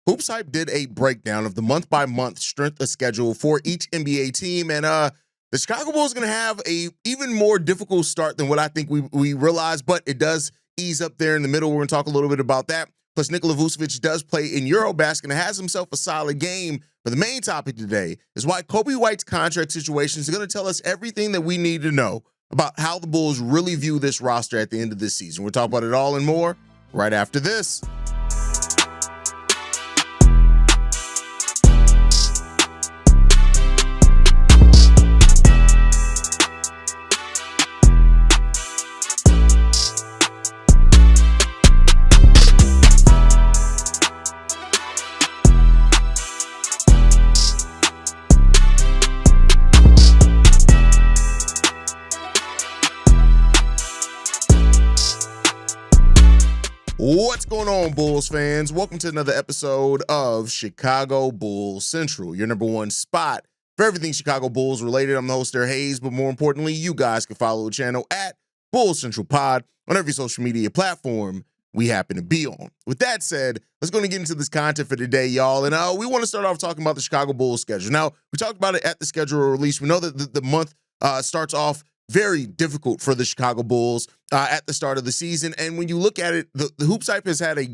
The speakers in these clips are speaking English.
Hoops Hype did a breakdown of the month-by-month strength of schedule for each NBA team, and the Chicago Bulls are going to have a even more difficult start than what I think we realized, but it does ease up there in the middle. We're going to talk a little bit about that. Plus, Nikola Vucevic does play in EuroBasket and has himself a solid game. But the main topic today is why Coby White's contract situation is going to tell us everything that we need to know about how the Bulls really view this roster at the end of this season. We'll talk about it all and more right after this. What's going on, Bulls fans? Welcome to another episode of Chicago Bulls Central, your number one spot for everything Chicago Bulls related. I'm the host there, Haize, but more importantly, you guys can follow the channel at Bulls Central Pod on every social media platform we happen to be on. With that said, let's go and get into this content for today, y'all. And we want to start off talking about the Chicago Bulls schedule. Now, we talked about it at the schedule release. We know that the month starts off very difficult for the Chicago Bulls at the start of the season. And when you look at it, the Hoops Hype has had they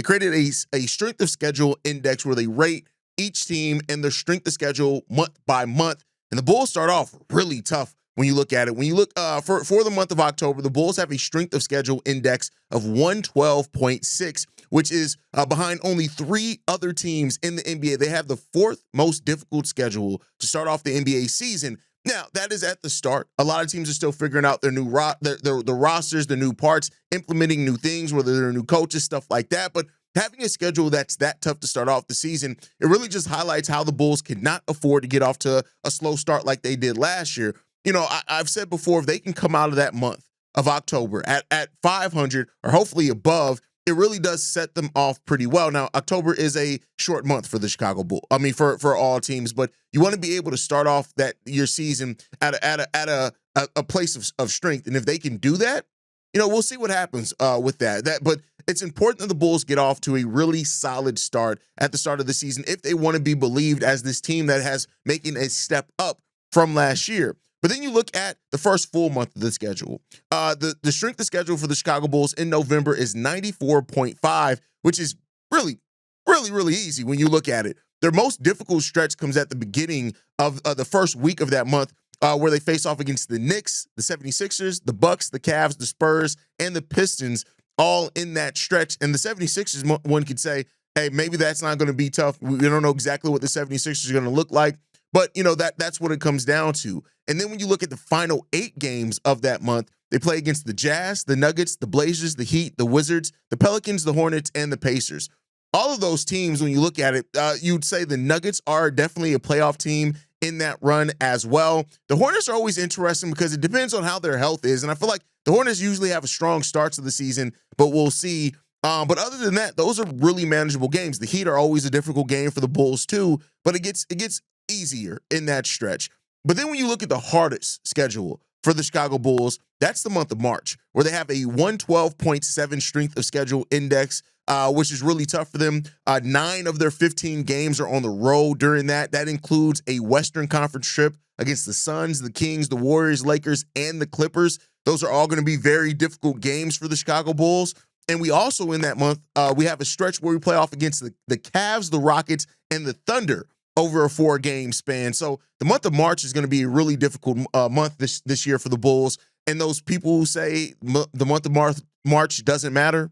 created a strength of schedule index where they rate each team and their strength of schedule month by month. And the Bulls start off really tough when you look at it. When you look for the month of October, the Bulls have a strength of schedule index of 112.6, which is behind only three other teams in the NBA. They have the fourth most difficult schedule to start off the NBA season. Now, that is at the start. A lot of teams are still figuring out their new the rosters, the new parts, implementing new things, whether they're new coaches, stuff like that. But having a schedule that's that tough to start off the season, it really just highlights how the Bulls cannot afford to get off to a slow start like they did last year. You know, I've said before, if they can come out of that month of October at 500 or hopefully above, it really does set them off pretty well. Now, October is a short month for the Chicago Bulls. I mean, for all teams, but you want to be able to start off your season at a place of strength. And if they can do that, you know, we'll see what happens with that. But it's important that the Bulls get off to a really solid start at the start of the season if they want to be believed as this team that has making a step up from last year. But then you look at the first full month of the schedule. The strength of schedule for the Chicago Bulls in November is 94.5, which is really, really, really easy when you look at it. Their most difficult stretch comes at the beginning of the first week of that month, where they face off against the Knicks, the 76ers, the Bucks, the Cavs, the Spurs, and the Pistons, all in that stretch. And the 76ers, one could say, hey, maybe that's not going to be tough. We don't know exactly what the 76ers are going to look like. But, you know, that's what it comes down to. And then when you look at the final 8 games of that month, they play against the Jazz, the Nuggets, the Blazers, the Heat, the Wizards, the Pelicans, the Hornets, and the Pacers. All of those teams, when you look at it, you'd say the Nuggets are definitely a playoff team in that run as well. The Hornets are always interesting because it depends on how their health is. And I feel like the Hornets usually have a strong start to the season, but we'll see. But other than that, those are really manageable games. The Heat are always a difficult game for the Bulls too, but it gets easier in that stretch. But then when you look at the hardest schedule for the Chicago Bulls, that's the month of March, where they have a 112.7 strength of schedule index, which is really tough for them. 9 of their 15 games are on the road during that. That includes a Western Conference trip against the Suns, the Kings, the Warriors, Lakers, and the Clippers. Those are all going to be very difficult games for the Chicago Bulls. And we also, in that month, we have a stretch where we play off against the Cavs, the Rockets, and the Thunder over a 4-game span. So the month of March is going to be a really difficult month this year for the Bulls. And those people who say the month of March doesn't matter,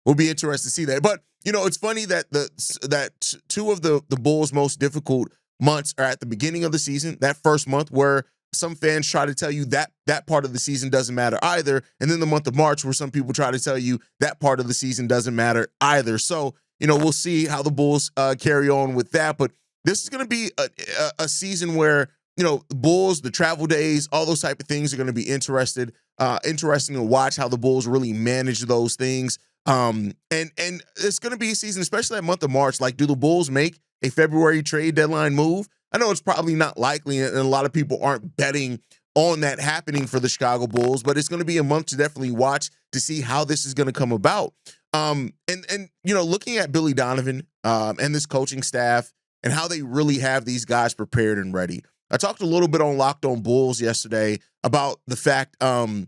we'll be interested to see that. But, you know, it's funny that that 2 of the Bulls' most difficult months are at the beginning of the season, that first month where some fans try to tell you that part of the season doesn't matter either. And then the month of March where some people try to tell you that part of the season doesn't matter either. So, you know, we'll see how the Bulls carry on with that. But this is going to be a season where, you know, the Bulls, the travel days, all those type of things are going to be interesting to watch how the Bulls really manage those things. And it's going to be a season, especially that month of March. Like, do the Bulls make a February trade deadline move? I know it's probably not likely, and a lot of people aren't betting on that happening for the Chicago Bulls, but it's going to be a month to definitely watch to see how this is going to come about. And looking at Billy Donovan and this coaching staff and how they really have these guys prepared and ready. I talked a little bit on Locked On Bulls yesterday about the fact of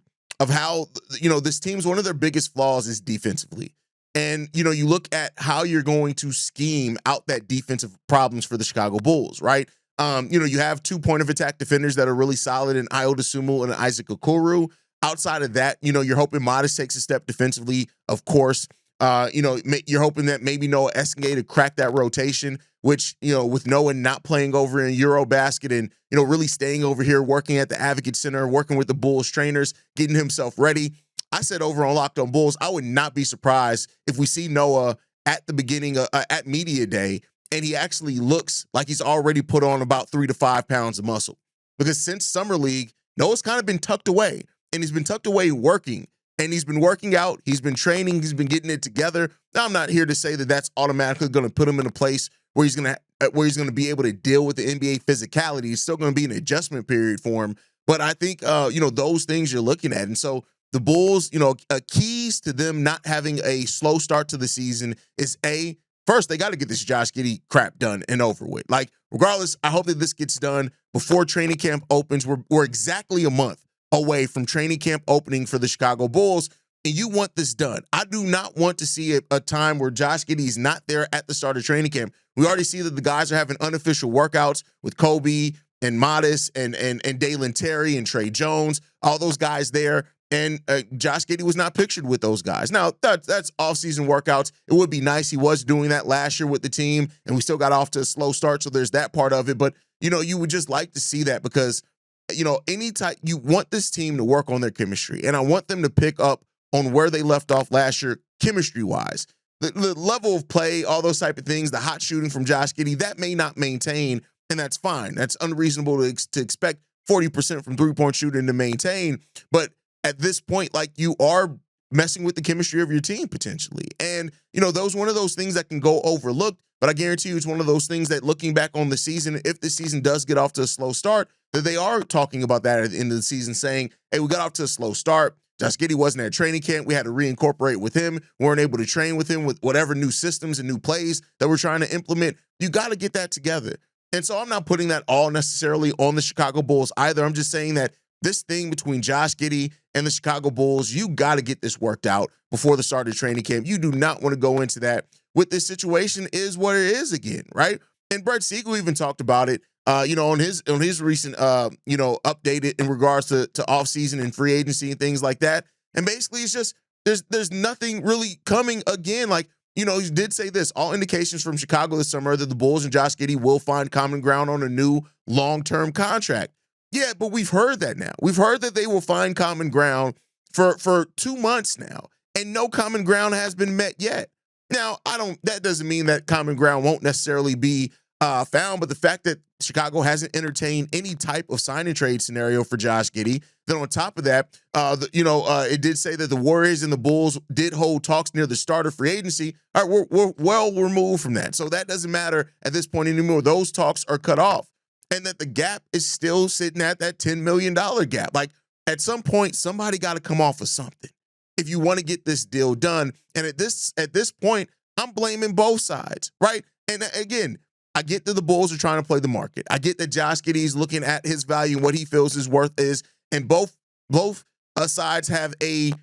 how this team's one of their biggest flaws is defensively. And you look at how you're going to scheme out that defensive problems for the Chicago Bulls, right? You have 2 point of attack defenders that are really solid in Ayo Dosunmu and Isaac Okoro. Outside of that, you're hoping Modest takes a step defensively, of course. You're hoping that maybe Noah Escangay to crack that rotation, which, with Noah not playing over in EuroBasket and, really staying over here, working at the Advocate Center, working with the Bulls trainers, getting himself ready. I said over on Locked On Bulls, I would not be surprised if we see Noah at the beginning at media day, and he actually looks like he's already put on about 3 to 5 pounds of muscle. Because since Summer League, Noah's kind of been tucked away, and he's been tucked away working. And he's been working out, he's been training, he's been getting it together. Now, I'm not here to say that that's automatically going to put him in a place where he's going to be able to deal with the NBA physicality. It's still going to be an adjustment period for him. But I think, those things you're looking at. And so the Bulls, keys to them not having a slow start to the season is first, they got to get this Josh Giddy crap done and over with. Like, regardless, I hope that this gets done before training camp opens. We're exactly a month away from training camp opening for the Chicago Bulls, and you want this done. I do not want to see a time where Josh Giddy is not there at the start of training camp. We already see that the guys are having unofficial workouts with Coby and Modest and Dalen Terry and Trey Jones, all those guys there, and Josh Giddy was not pictured with those guys. Now, that's off-season workouts. It would be nice. He was doing that last year with the team, and we still got off to a slow start, so there's that part of it. But, you would just like to see that because you want this team to work on their chemistry, and I want them to pick up on where they left off last year, chemistry-wise. The level of play, all those type of things, the hot shooting from Josh Giddy, that may not maintain, and that's fine. That's unreasonable to expect 40% from three-point shooting to maintain, but at this point, you are messing with the chemistry of your team potentially. And, those one of those things that can go overlooked, but I guarantee you it's one of those things that looking back on the season, if the season does get off to a slow start, that they are talking about that at the end of the season saying, hey, we got off to a slow start. Josh Giddy wasn't at training camp. We had to reincorporate with him. We weren't able to train with him with whatever new systems and new plays that we're trying to implement. You got to get that together. And so I'm not putting that all necessarily on the Chicago Bulls either. I'm just saying that this thing between Josh Giddy and the Chicago Bulls, you got to get this worked out before the start of training camp. You do not want to go into that with this situation is what it is again, right? And Brett Siegel even talked about it, on his recent, updated in regards to offseason and free agency and things like that. And basically, it's just there's nothing really coming again. He did say this: all indications from Chicago this summer are that the Bulls and Josh Giddy will find common ground on a new long-term contract. Yeah, but we've heard that now. We've heard that they will find common ground for 2 months now, and no common ground has been met yet. Now, that doesn't mean that common ground won't necessarily be found, but the fact that Chicago hasn't entertained any type of sign and trade scenario for Josh Giddy, then on top of that, it did say that the Warriors and the Bulls did hold talks near the start of free agency. All right, we're well removed from that. So that doesn't matter at this point anymore. Those talks are cut off. And that the gap is still sitting at that $10 million gap. At some point, somebody got to come off of something if you want to get this deal done. And at this point, I'm blaming both sides, right? And again, I get that the Bulls are trying to play the market. I get that Josh Giddy is looking at his value and what he feels his worth is, and both sides have a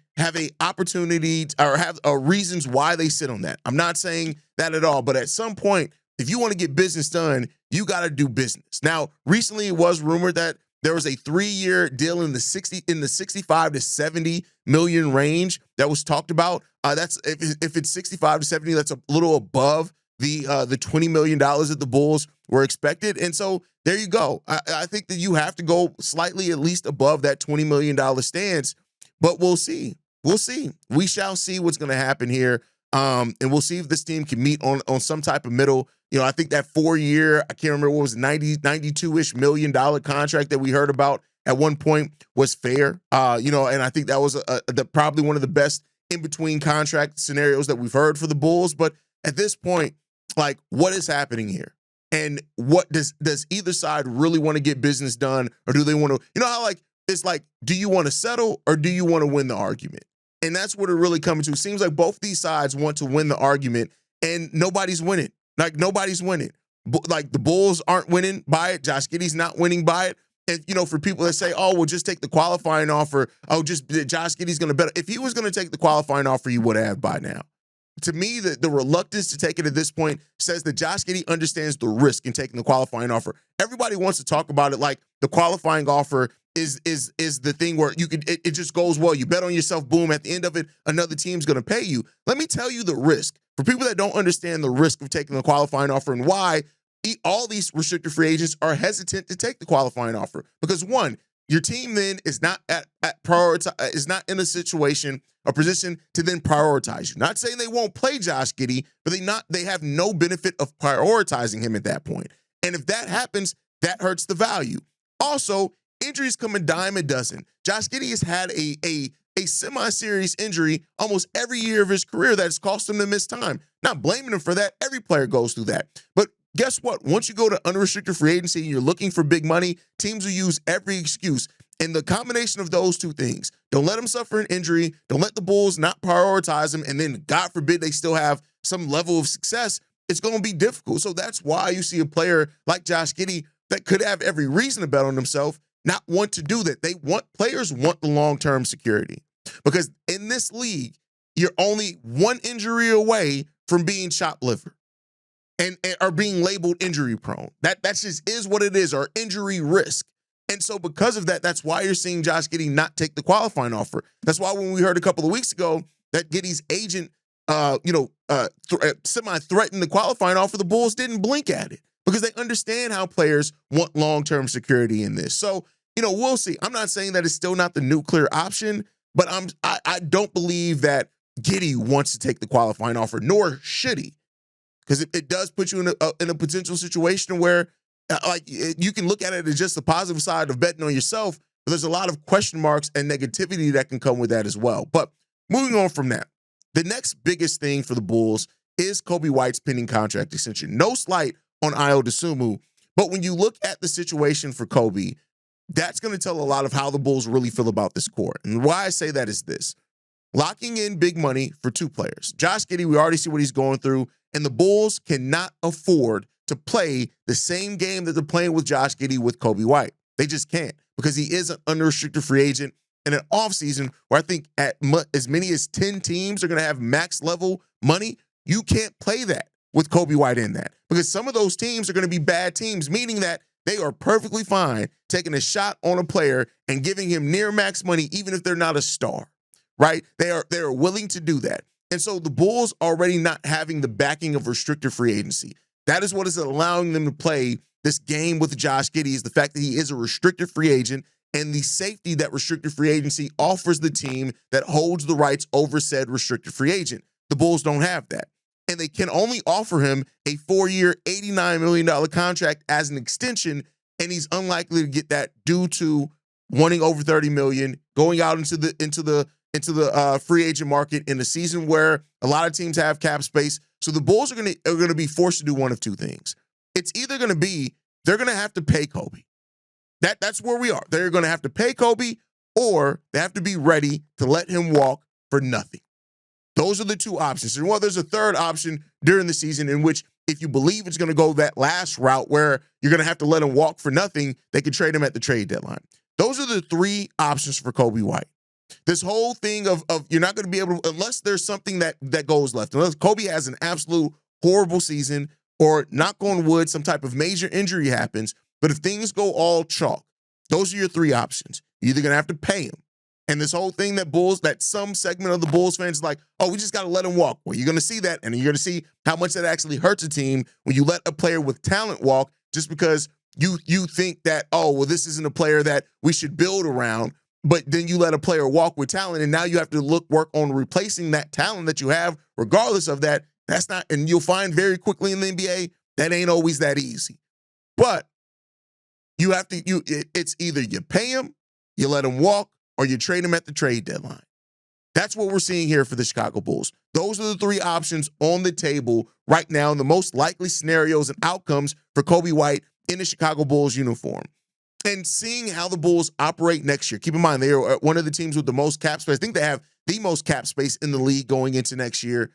opportunity or have reasons why they sit on that. I'm not saying that at all, but at some point, if you want to get business done, you got to do business. Now, recently it was rumored that there was a 3-year deal in the 65 to 70 million range that was talked about. That's if it's 65 to 70, that's a little above the $20 million that the Bulls were expected. And so there you go. I think that you have to go slightly at least above that $20 million stance, but we'll see. We'll see. We shall see what's going to happen here. And we'll see if this team can meet on some type of middle. I think that 4-year, I can't remember what was 92-ish million dollar contract that we heard about at one point was fair. And I think that was probably one of the best in-between contract scenarios that we've heard for the Bulls. But at this point, what is happening here? And what does either side really want to get business done, or do they want to, how it's do you want to settle or do you want to win the argument? And that's what it really coming to. Seems like both these sides want to win the argument, and nobody's winning. Like, nobody's winning. Like, the Bulls aren't winning by it. Josh Giddey's not winning by it. And, for people that say, oh, well, just take the qualifying offer. Oh, just Josh Giddey's going to bet. If he was going to take the qualifying offer, he would have by now. To me, the reluctance to take it at this point says that Josh Giddey understands the risk in taking the qualifying offer. Everybody wants to talk about it like the qualifying offer is the thing where it just goes well. You bet on yourself, boom, at the end of it, another team's going to pay you. Let me tell you the risk. For people that don't understand the risk of taking the qualifying offer and why all these restricted free agents are hesitant to take the qualifying offer. Because one, your team then is not is not in a situation, a position to then prioritize you. Not saying they won't play Josh Giddey, but they have no benefit of prioritizing him at that point. And if that happens, that hurts the value. Also, injuries come a dime a dozen. Josh Giddey has had a semi-serious injury almost every year of his career that has cost him to miss time. Not blaming him for that. Every player goes through that. But guess what? Once you go to unrestricted free agency and you're looking for big money, teams will use every excuse. And the combination of those two things, don't let him suffer an injury, don't let the Bulls not prioritize him, and then, God forbid, they still have some level of success, it's going to be difficult. So that's why you see a player like Josh Giddey that could have every reason to bet on himself not want to do that. Players want the long-term security. Because in this league, you're only one injury away from being chopped liver and are being labeled injury prone. That just is what it is, or injury risk. And so because of that, that's why you're seeing Josh Giddey not take the qualifying offer. That's why when we heard a couple of weeks ago that Giddey's agent, semi-threatened the qualifying offer, the Bulls didn't blink at it because they understand how players want long-term security in this. So, we'll see. I'm not saying that it's still not the nuclear option, but I don't believe that Giddy wants to take the qualifying offer, nor should he, because it does put you in a potential situation where you can look at it as just the positive side of betting on yourself, but there's a lot of question marks and negativity that can come with that as well. But moving on from that, the next biggest thing for the Bulls is Coby White's pending contract extension. No slight on Ayo Dosunmu, but when you look at the situation for Coby, that's going to tell a lot of how the Bulls really feel about this core. And why I say that is this. Locking in big money for two players. Josh Giddey, we already see what he's going through, and the Bulls cannot afford to play the same game that they're playing with Josh Giddey with Coby White. They just can't, because he is an unrestricted free agent in an offseason where I think as many as 10 teams are going to have max level money. You can't play that with Coby White in that, because some of those teams are going to be bad teams, meaning that they are perfectly fine taking a shot on a player and giving him near max money, even if they're not a star, right? They are willing to do that. And so the Bulls already not having the backing of restricted free agency. That is what is allowing them to play this game with Josh Giddey, is the fact that he is a restricted free agent and the safety that restricted free agency offers the team that holds the rights over said restricted free agent. The Bulls don't have that. And they can only offer him a 4-year, $89 million contract as an extension, and he's unlikely to get that due to wanting over $30 million, going out into the free agent market in a season where a lot of teams have cap space. So the Bulls are going to be forced to do one of two things. It's either going to be they're going to have to pay Coby. That's where we are. They're going to have to pay Coby, or they have to be ready to let him walk for nothing. Those are the two options. And there's a third option during the season in which, if you believe it's going to go that last route where you're going to have to let him walk for nothing, they could trade him at the trade deadline. Those are the three options for Coby White. This whole thing of you're not going to be able to, unless there's something that goes left. Unless Coby has an absolute horrible season, or, knock on wood, some type of major injury happens. But if things go all chalk, those are your three options. You're either going to have to pay him. And this whole thing that some segment of the Bulls fans is like, oh, we just got to let him walk. Well, you're going to see that, and you're going to see how much that actually hurts a team when you let a player with talent walk just because you think that, oh, well, this isn't a player that we should build around. But then you let a player walk with talent, and now you have to work on replacing that talent that you have, regardless of that. That's not, and you'll find very quickly in the NBA that ain't always that easy. But you have to, it's either you pay him, you let him walk, or you trade him at the trade deadline. That's what we're seeing here for the Chicago Bulls. Those are the three options on the table right now, and the most likely scenarios and outcomes for Coby White in the Chicago Bulls uniform. And seeing how the Bulls operate next year, keep in mind, they are one of the teams with the most cap space. I think they have the most cap space in the league going into next year.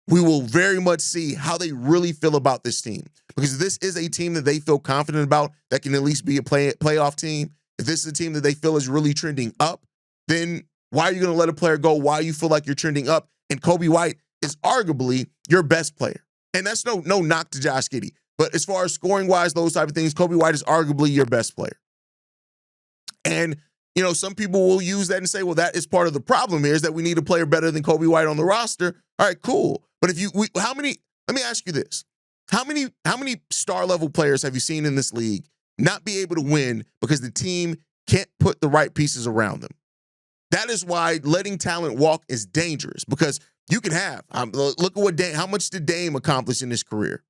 We will very much see how they really feel about this team, because this is a team that they feel confident about that can at least be a playoff team. If this is a team that they feel is really trending up, then why are you going to let a player go while you feel like you're trending up? And Coby White is arguably your best player. And that's no knock to Josh Giddy. But as far as scoring-wise, those type of things, Coby White is arguably your best player. And, some people will use that and say, well, that is part of the problem here, is that we need a player better than Coby White on the roster. All right, cool. But let me ask you this. How many star-level players have you seen in this league not be able to win because the team can't put the right pieces around them? That is why letting talent walk is dangerous, because you can have, look at how much did Dame accomplish in his career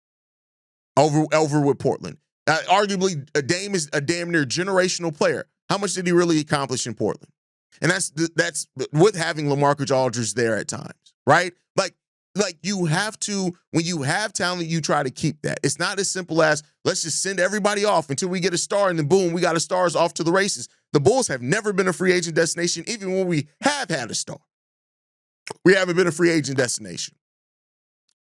over with Portland? Arguably, Dame is a damn near generational player. How much did he really accomplish in Portland? And that's with having LaMarcus Aldridge there at times, right? Like you have to, when you have talent, you try to keep that. It's not as simple as, let's just send everybody off until we get a star, and then boom, we got a stars off to the races. The Bulls have never been a free agent destination, even when we have had a star. We haven't been a free agent destination.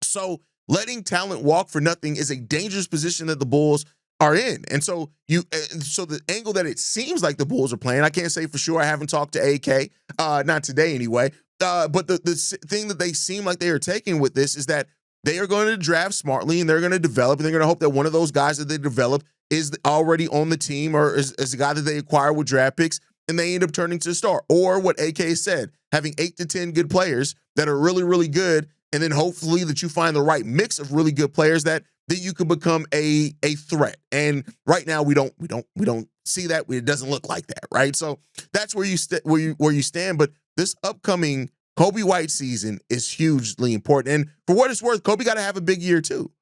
So letting talent walk for nothing is a dangerous position that the Bulls are in. And so the angle that it seems like the Bulls are playing, I can't say for sure. I haven't talked to AK, not today anyway. But the thing that they seem like they are taking with this is that they are going to draft smartly, and they're going to develop, and they're going to hope that one of those guys that they develop is already on the team, or is a guy that they acquire with draft picks, and they end up turning to a star. Or what AK said, having 8 to 10 good players that are really, really good, and then hopefully that you find the right mix of really good players that you could become a threat. And right now we don't see that. It doesn't look like that, right? So that's where you stand. But this upcoming Coby White season is hugely important. And for what it's worth, Coby got to have a big year too.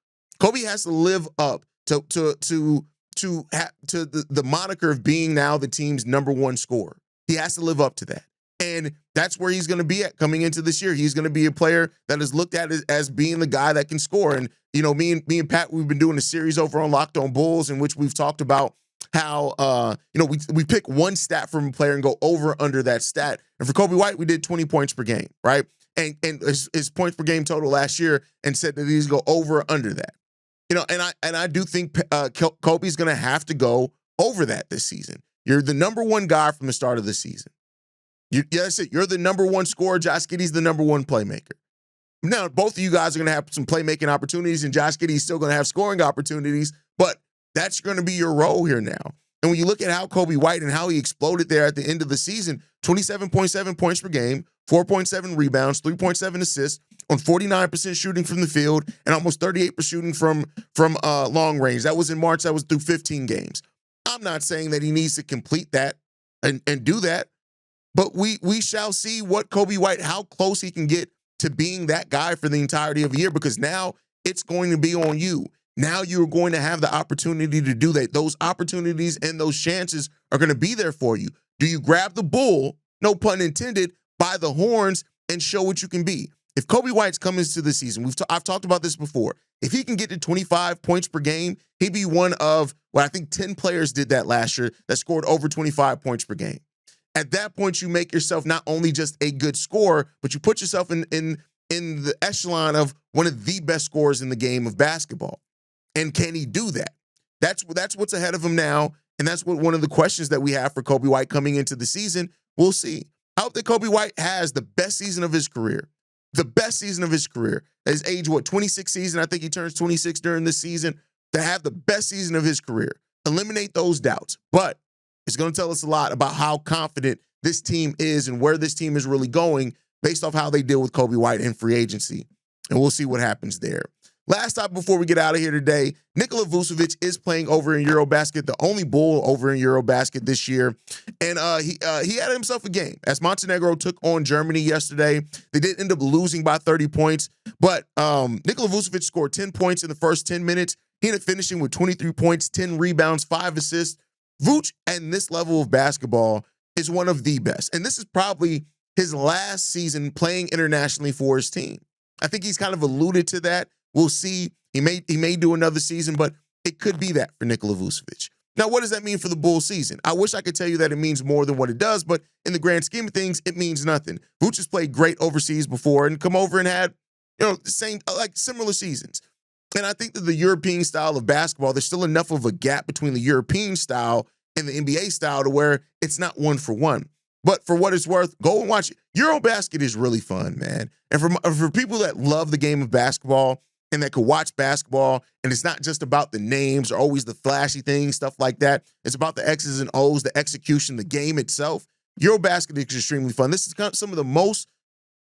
Coby has to live up to the moniker of being now the team's #1 scorer. He has to live up to that. And that's where he's going to be at coming into this year. He's going to be a player that is looked at as being the guy that can score. And, me and Pat, we've been doing a series over on Locked On Bulls in which we've talked about how, we pick one stat from a player and go over under that stat. And for Coby White, we did 20 points per game, right? And his points per game total last year, and said that he's go over or under that. And I do think Coby's going to have to go over that this season. You're the #1 guy from the start of the season. That's it. You're the #1 scorer. Josh Giddey's the #1 playmaker. Now, both of you guys are going to have some playmaking opportunities, and Josh Giddey's still going to have scoring opportunities, but that's going to be your role here now. And when you look at how Coby White and how he exploded there at the end of the season, 27.7 points per game, 4.7 rebounds, 3.7 assists, on 49% shooting from the field, and almost 38% shooting from long range. That was in March. That was through 15 games. I'm not saying that he needs to complete that and do that, but we shall see what Coby White, how close he can get to being that guy for the entirety of a year, because now it's going to be on you. Now you're going to have the opportunity to do that. Those opportunities and those chances are going to be there for you. Do you grab the bull, no pun intended, by the horns and show what you can be? If Coby White's coming into the season, I've talked about this before. If he can get to 25 points per game, he'd be one of, I think 10 players did that last year that scored over 25 points per game. At that point, you make yourself not only just a good scorer, but you put yourself in the echelon of one of the best scorers in the game of basketball. And can he do that? That's what's ahead of him now, and that's what one of the questions that we have for Coby White coming into the season. We'll see. I hope that Coby White has the best season of his career. The best season of his career. At his age, 26 season? I think he turns 26 during this season. To have the best season of his career. Eliminate those doubts. But it's going to tell us a lot about how confident this team is and where this team is really going based off how they deal with Coby White in free agency. And we'll see what happens there. Last stop before we get out of here today, Nikola Vucevic is playing over in EuroBasket, the only Bull over in EuroBasket this year. And he had himself a game as Montenegro took on Germany yesterday. They did end up losing by 30 points, but Nikola Vucevic scored 10 points in the first 10 minutes. He ended up finishing with 23 points, 10 rebounds, 5 assists. Vuce, at this level of basketball, is one of the best. And this is probably his last season playing internationally for his team. I think he's kind of alluded to that. We'll see. He may do another season, but it could be that for Nikola Vucevic. Now, what does that mean for the Bulls season? I wish I could tell you that it means more than what it does, but in the grand scheme of things, it means nothing. Vooch has played great overseas before and come over and had, the same, similar seasons. And I think that the European style of basketball, there's still enough of a gap between the European style and the NBA style to where it's not one for one. But for what it's worth, go and watch it. EuroBasket is really fun, man. And for people that love the game of basketball and that could watch basketball, and it's not just about the names or always the flashy things, stuff like that. It's about the X's and O's, the execution, the game itself. EuroBasket is extremely fun. This is some of the most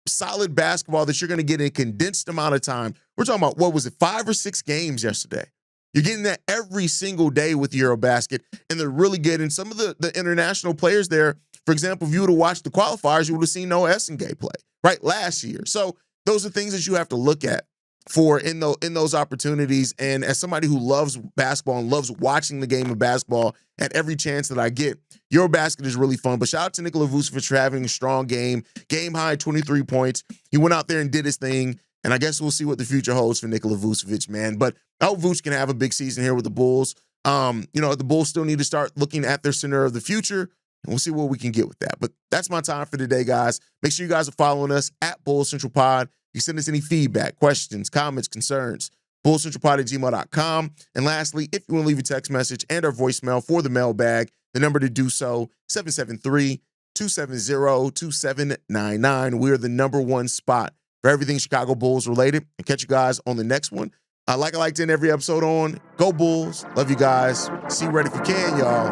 solid basketball that you're going to get in a condensed amount of time. We're talking about, 5 or 6 games yesterday? You're getting that every single day with EuroBasket, and they're really good. And some of the international players there, for example, if you would have watched the qualifiers, you would have seen Noah Essengay play, right, last year. So those are things that you have to look at for in those opportunities. And as somebody who loves basketball and loves watching the game of basketball at every chance that I get, EuroBasket is really fun. But shout out to Nikola Vucevic for having a strong game high 23 points. He went out there and did his thing. And I guess we'll see what the future holds for Nikola Vucevic, man. But I hope Vuce can have a big season here with the Bulls. The Bulls still need to start looking at their center of the future, and we'll see what we can get with that. But that's my time for today, guys. Make sure you guys are following us at Bulls Central Pod. You can send us any feedback, questions, comments, concerns, bullscentralpod@gmail.com. And lastly, if you want to leave a text message and our voicemail for the mailbag, the number to do so, 773-270-2799. We are the #1 spot for everything Chicago Bulls related. And catch you guys on the next one. Like I like to end every episode on, go Bulls. Love you guys. See you right if you can, y'all.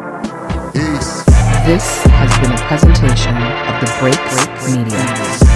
Peace. This has been a presentation of the Break Media.